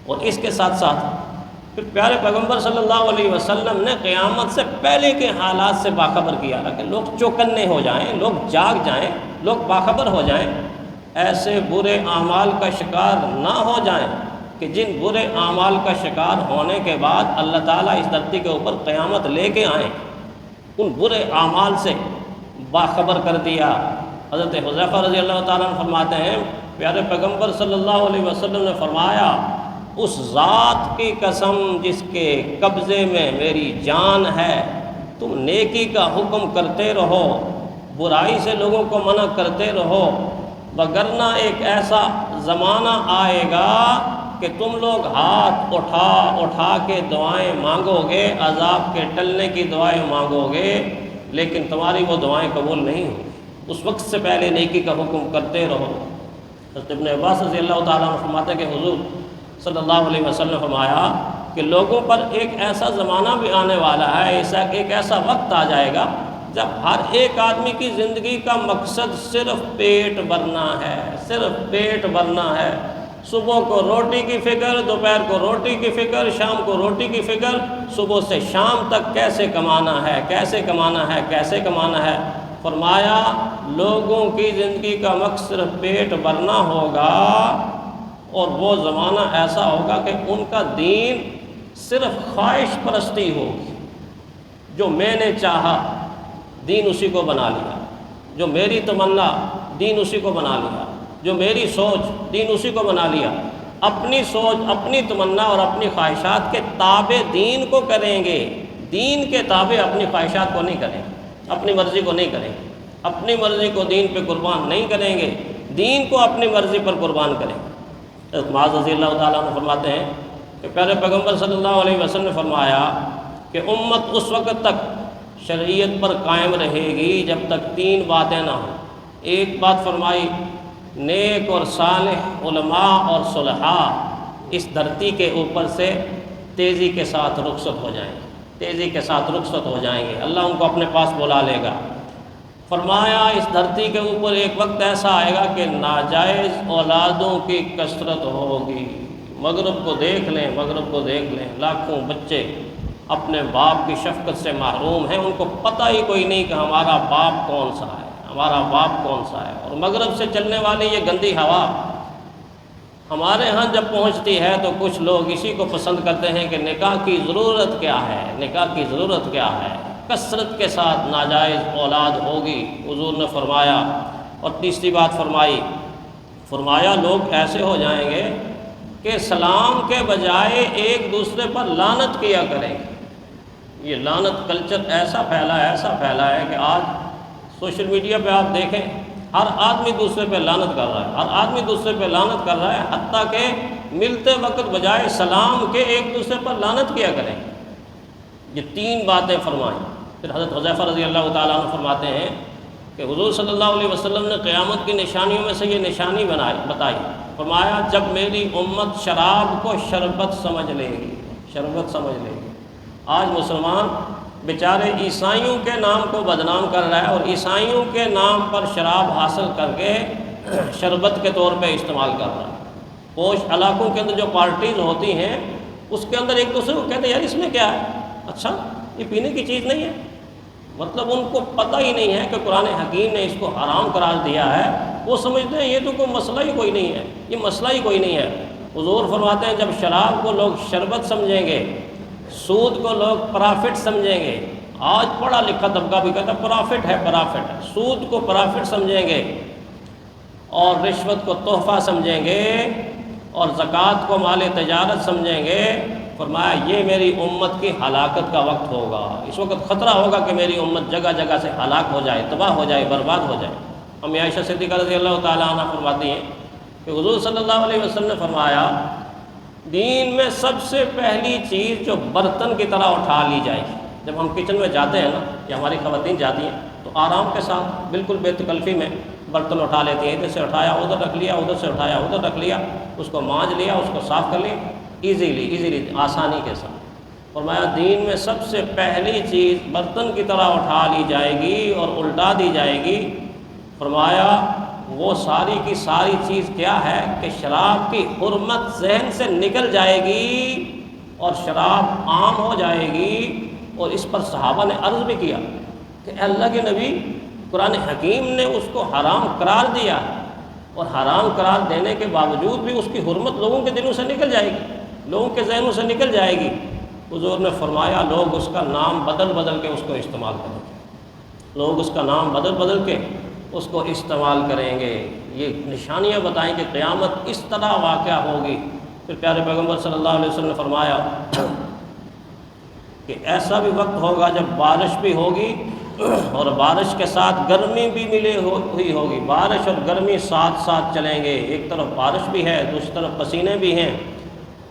اور اس کے ساتھ ساتھ پھر پیارے پیغمبر صلی اللہ علیہ وسلم نے قیامت سے پہلے کے حالات سے باخبر کیا کہ لوگ چوکنے ہو جائیں، لوگ جاگ جائیں، لوگ باخبر ہو جائیں، ایسے برے اعمال کا شکار نہ ہو جائیں کہ جن برے اعمال کا شکار ہونے کے بعد اللہ تعالیٰ اس دھرتی کے اوپر قیامت لے کے آئیں۔ ان برے اعمال سے باخبر کر دیا۔ حضرت حذیفہ رضی اللہ تعالیٰ عنہ فرماتے ہیں پیارے پیغمبر صلی اللہ علیہ وسلم نے فرمایا، اس ذات کی قسم جس کے قبضے میں میری جان ہے، تم نیکی کا حکم کرتے رہو، برائی سے لوگوں کو منع کرتے رہو، وگرنہ ایک ایسا زمانہ آئے گا کہ تم لوگ ہاتھ اٹھا اٹھا کے دعائیں مانگو گے، عذاب کے ٹلنے کی دعائیں مانگو گے، لیکن تمہاری وہ دعائیں قبول نہیں ہوں۔ اس وقت سے پہلے نیکی کا حکم کرتے رہو۔ حضرت ابن عباس رضی اللہ تعالیٰ عنہ فرماتے ہیں کہ حضور صلی اللہ علیہ وسلم نے فرمایا کہ لوگوں پر ایک ایسا زمانہ بھی آنے والا ہے، ایک ایسا وقت آ جائے گا جب ہر ایک آدمی کی زندگی کا مقصد صرف پیٹ بھرنا ہے، صرف پیٹ بھرنا ہے۔ صبح کو روٹی کی فکر، دوپہر کو روٹی کی فکر، شام کو روٹی کی فکر، صبح سے شام تک کیسے کمانا ہے، کیسے کمانا ہے، کیسے کمانا ہے۔ فرمایا لوگوں کی زندگی کا مقصد صرف پیٹ بھرنا ہوگا، اور وہ زمانہ ایسا ہوگا کہ ان کا دین صرف خواہش پرستی ہوگی۔ جو میں نے چاہا دین اسی کو بنا لیا، جو میری تمنا دین اسی کو بنا لیا، جو میری سوچ دین اسی کو بنا لیا۔ اپنی سوچ، اپنی تمنا اور اپنی خواہشات کے تابع دین کو کریں گے، دین کے تابع اپنی خواہشات کو نہیں کریں گے، اپنی مرضی کو نہیں کریں گے، اپنی مرضی کو دین پہ قربان نہیں کریں گے، دین کو اپنی مرضی پر قربان کریں گے۔ حضرت معاذ رضی اللہ تعالیٰ عنہ فرماتے ہیں کہ پیارے پیغمبر صلی اللہ علیہ وسلم نے فرمایا کہ امت اس وقت تک شریعت پر قائم رہے گی جب تک تین باتیں نہ ہوں۔ ایک بات فرمائی، نیک اور صالح علماء اور صلحاء اس دھرتی کے اوپر سے تیزی کے ساتھ رخصت ہو جائیں گے، تیزی کے ساتھ رخصت ہو جائیں گے، اللہ ان کو اپنے پاس بلا لے گا۔ فرمایا اس دھرتی کے اوپر ایک وقت ایسا آئے گا کہ ناجائز اولادوں کی کثرت ہوگی۔ مغرب کو دیکھ لیں، مغرب کو دیکھ لیں، لاکھوں بچے اپنے باپ کی شفقت سے محروم ہیں، ان کو پتہ ہی کوئی نہیں کہ ہمارا باپ کون سا ہے، ہمارا باپ کون سا ہے۔ اور مغرب سے چلنے والی یہ گندی ہوا ہمارے ہاں جب پہنچتی ہے تو کچھ لوگ اسی کو پسند کرتے ہیں کہ نکاح کی ضرورت کیا ہے، نکاح کی ضرورت کیا ہے، کثرت کے ساتھ ناجائز اولاد ہوگی، حضور نے فرمایا۔ اور تیسری بات فرمایا لوگ ایسے ہو جائیں گے کہ سلام کے بجائے ایک دوسرے پر لعنت کیا کریں گے۔ یہ لعنت کلچر ایسا پھیلا ہے کہ آج سوشل میڈیا پہ آپ دیکھیں ہر آدمی دوسرے پہ لعنت کر رہا ہے، ہر آدمی دوسرے پہ لعنت کر رہا ہے، حتیٰ کہ ملتے وقت بجائے سلام کے ایک دوسرے پر لعنت کیا کریں۔ یہ تین باتیں فرمائیں۔ پھر حضرت حذیفہ رضی اللہ تعالیٰ عنہ فرماتے ہیں کہ حضور صلی اللہ علیہ وسلم نے قیامت کی نشانیوں میں سے یہ نشانی بتائی۔ فرمایا جب میری امت شراب کو شربت سمجھ لے گی، شربت سمجھ لے گی۔ آج مسلمان بیچارے عیسائیوں کے نام کو بدنام کر رہا ہے، اور عیسائیوں کے نام پر شراب حاصل کر کے شربت کے طور پہ استعمال کر رہا ہے۔ پوش علاقوں کے اندر جو پارٹیز ہوتی ہیں اس کے اندر ایک دوسرے کو کہتے ہیں یار اس میں کیا ہے، اچھا یہ پینے کی چیز نہیں ہے۔ مطلب ان کو پتہ ہی نہیں ہے کہ قرآن حکیم نے اس کو حرام قرار دیا ہے، وہ سمجھتے ہیں یہ تو کوئی مسئلہ ہی کوئی نہیں ہے، یہ مسئلہ ہی کوئی نہیں ہے۔ حضور فرماتے ہیں جب شراب کو لوگ شربت سمجھیں گے، سود کو لوگ پرافٹ سمجھیں گے، آج پڑھا لکھا طبقہ بھی کہتا ہے پرافٹ ہے، پرافٹ ہے، سود کو پرافٹ سمجھیں گے، اور رشوت کو تحفہ سمجھیں گے، اور زکوٰۃ کو مال تجارت سمجھیں گے۔ فرمایا یہ میری امت کی ہلاکت کا وقت ہوگا، اس وقت خطرہ ہوگا کہ میری امت جگہ جگہ سے ہلاک ہو جائے، تباہ ہو جائے، برباد ہو جائے۔ امی عائشہ صدیقہ رضی اللہ تعالیٰ عنہ فرماتی ہیں کہ حضور صلی اللہ علیہ وسلم نے فرمایا دین میں سب سے پہلی چیز جو برتن کی طرح اٹھا لی جائے گی، جب ہم کچن میں جاتے ہیں نا یا ہماری خواتین جاتی ہیں تو آرام کے ساتھ بالکل بے تکلفی میں برتن اٹھا لیتی ہیں، ادھر سے اٹھایا ادھر رکھ لیا، ادھر سے اٹھایا ادھر رکھ لیا، اس کو مانج لیا، اس کو صاف کر لیا، ایزیلی آسانی کے ساتھ۔ فرمایا دین میں سب سے پہلی چیز برتن کی طرح اٹھا لی جائے گی اور الٹا دی جائے گی۔ فرمایا وہ ساری کی ساری چیز کیا ہے کہ شراب کی حرمت ذہن سے نکل جائے گی اور شراب عام ہو جائے گی۔ اور اس پر صحابہ نے عرض بھی کیا کہ اے اللہ کے نبی، قرآن حکیم نے اس کو حرام قرار دیا اور حرام قرار دینے کے باوجود بھی اس کی حرمت لوگوں کے دلوں سے نکل جائے گی، لوگوں کے ذہنوں سے نکل جائے گی۔ حضور نے فرمایا لوگ اس کا نام بدل بدل کے اس کو استعمال کریں گے، لوگ اس کا نام بدل بدل کے اس کو استعمال کریں گے۔ یہ نشانیاں بتائیں کہ قیامت اس طرح واقعہ ہوگی۔ پھر پیارے پیغمبر صلی اللہ علیہ وسلم نے فرمایا کہ ایسا بھی وقت ہوگا جب بارش بھی ہوگی اور بارش کے ساتھ گرمی بھی ملے ہوئی ہوگی، بارش اور گرمی ساتھ ساتھ چلیں گے، ایک طرف بارش بھی ہے دوسری طرف پسینے بھی ہیں۔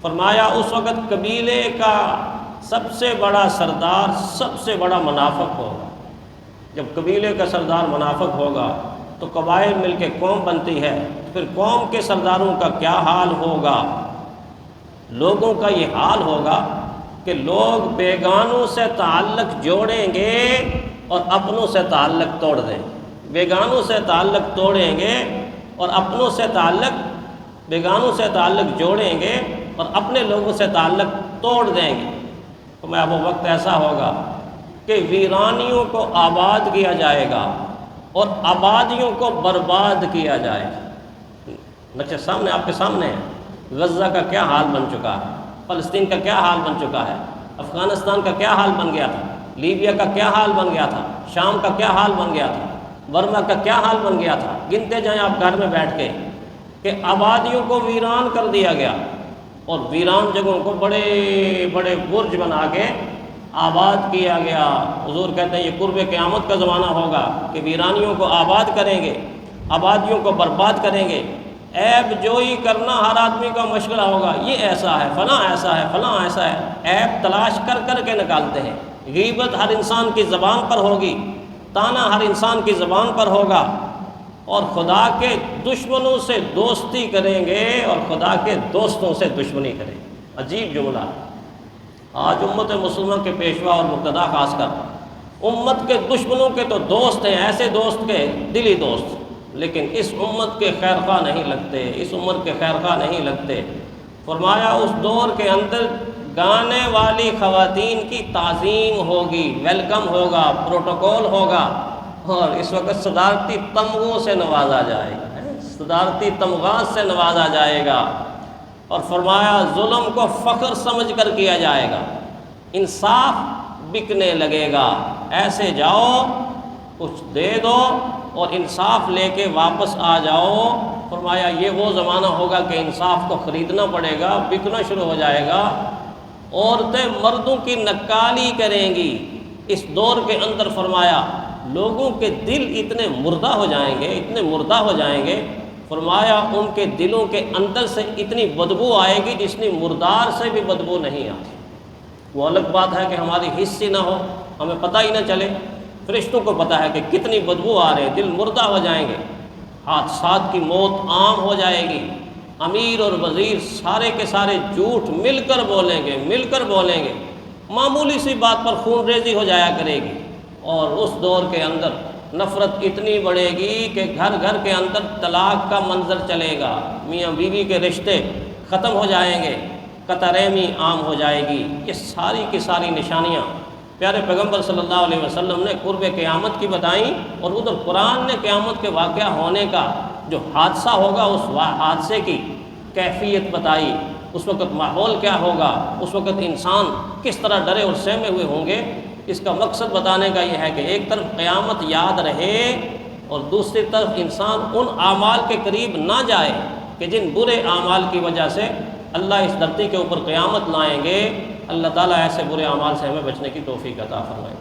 فرمایا اس وقت قبیلے کا سب سے بڑا سردار سب سے بڑا منافق ہوگا۔ جب قبیلے کا سردار منافق ہوگا تو قبائل مل کے قوم بنتی ہے، پھر قوم کے سرداروں کا کیا حال ہوگا؟ لوگوں کا یہ حال ہوگا کہ لوگ بیگانوں سے تعلق جوڑیں گے اور اپنوں سے تعلق توڑ دیں گے، بیگانوں سے تعلق توڑیں گے اور اپنوں سے تعلق، بیگانوں سے تعلق جوڑیں گے اور اپنے لوگوں سے تعلق توڑ دیں گے۔ تو میں وہ وقت ایسا ہوگا کہ ویرانیوں کو آباد کیا جائے گا اور آبادیوں کو برباد کیا جائے گا۔ نقشہ سامنے آپ کے سامنے ہے، غزہ کا کیا حال بن چکا ہے، فلسطین کا کیا حال بن چکا ہے، افغانستان کا کیا حال بن گیا تھا، لیبیا کا کیا حال بن گیا تھا، شام کا کیا حال بن گیا تھا، برما کا کیا حال بن گیا تھا۔ گنتے جائیں آپ گھر میں بیٹھ کے کہ آبادیوں کو ویران کر دیا گیا اور ویران جگہوں کو بڑے بڑے برج بنا کے آباد کیا گیا۔ حضور کہتے ہیں یہ قرب قیامت کا زمانہ ہوگا کہ ویرانیوں کو آباد کریں گے، آبادیوں کو برباد کریں گے۔ عیب جوئی کرنا ہر آدمی کا مشغلہ ہوگا، یہ ایسا ہے، فلاں ایسا ہے، فلاں ایسا ہے، عیب تلاش کر کر کے نکالتے ہیں۔ غیبت ہر انسان کی زبان پر ہوگی، طعنہ ہر انسان کی زبان پر ہوگا، اور خدا کے دشمنوں سے دوستی کریں گے اور خدا کے دوستوں سے دشمنی کریں گے۔ عجیب جملہ۔ آج امت مسلمہ کے پیشوا اور مقتدا خاص کر امت کے دشمنوں کے تو دوست ہیں، ایسے دوست کے دلی دوست، لیکن اس امت کے خیر خواہ نہیں لگتے، اس امت کے خیر خواہ نہیں لگتے۔ فرمایا اس دور کے اندر گانے والی خواتین کی تعظیم ہوگی، ویلکم ہوگا، پروٹوکول ہوگا، اور اس وقت صدارتی تمغوں سے نوازا جائے گا، صدارتی تمغات سے نوازا جائے گا۔ اور فرمایا ظلم کو فخر سمجھ کر کیا جائے گا، انصاف بکنے لگے گا۔ ایسے جاؤ، کچھ دے دو اور انصاف لے کے واپس آ جاؤ۔ فرمایا یہ وہ زمانہ ہوگا کہ انصاف کو خریدنا پڑے گا، بکنا شروع ہو جائے گا۔ عورتیں مردوں کی نکالی کریں گی اس دور کے اندر۔ فرمایا لوگوں کے دل اتنے مردہ ہو جائیں گے، اتنے مردہ ہو جائیں گے، فرمایا ان کے دلوں کے اندر سے اتنی بدبو آئے گی جتنی مردار سے بھی بدبو نہیں آتی۔ وہ الگ بات ہے کہ ہماری حص ہی نہ ہو، ہمیں پتہ ہی نہ چلے، فرشتوں کو پتہ ہے کہ کتنی بدبو آ رہے، دل مردہ ہو جائیں گے، حادثات کی موت عام ہو جائے گی، امیر اور وزیر سارے کے سارے جھوٹ مل کر بولیں گے، مل کر بولیں گے، معمولی سی بات پر خون ریزی ہو جایا کرے گی۔ اور اس دور کے اندر نفرت اتنی بڑھے گی کہ گھر گھر کے اندر طلاق کا منظر چلے گا، میاں بیوی کے رشتے ختم ہو جائیں گے، قطع رحمی عام ہو جائے گی۔ یہ ساری کی ساری نشانیاں پیارے پیغمبر صلی اللہ علیہ وسلم نے قرب قیامت کی بتائیں، اور ادھر قرآن نے قیامت کے واقعہ ہونے کا جو حادثہ ہوگا اس حادثے کی کیفیت بتائی، اس وقت ماحول کیا ہوگا، اس وقت انسان کس طرح ڈرے اور سہمے ہوئے ہوں گے۔ اس کا مقصد بتانے کا یہ ہے کہ ایک طرف قیامت یاد رہے اور دوسری طرف انسان ان اعمال کے قریب نہ جائے کہ جن برے اعمال کی وجہ سے اللہ اس دھرتی کے اوپر قیامت لائیں گے۔ اللہ تعالیٰ ایسے برے اعمال سے ہمیں بچنے کی توفیق عطا فرمائے۔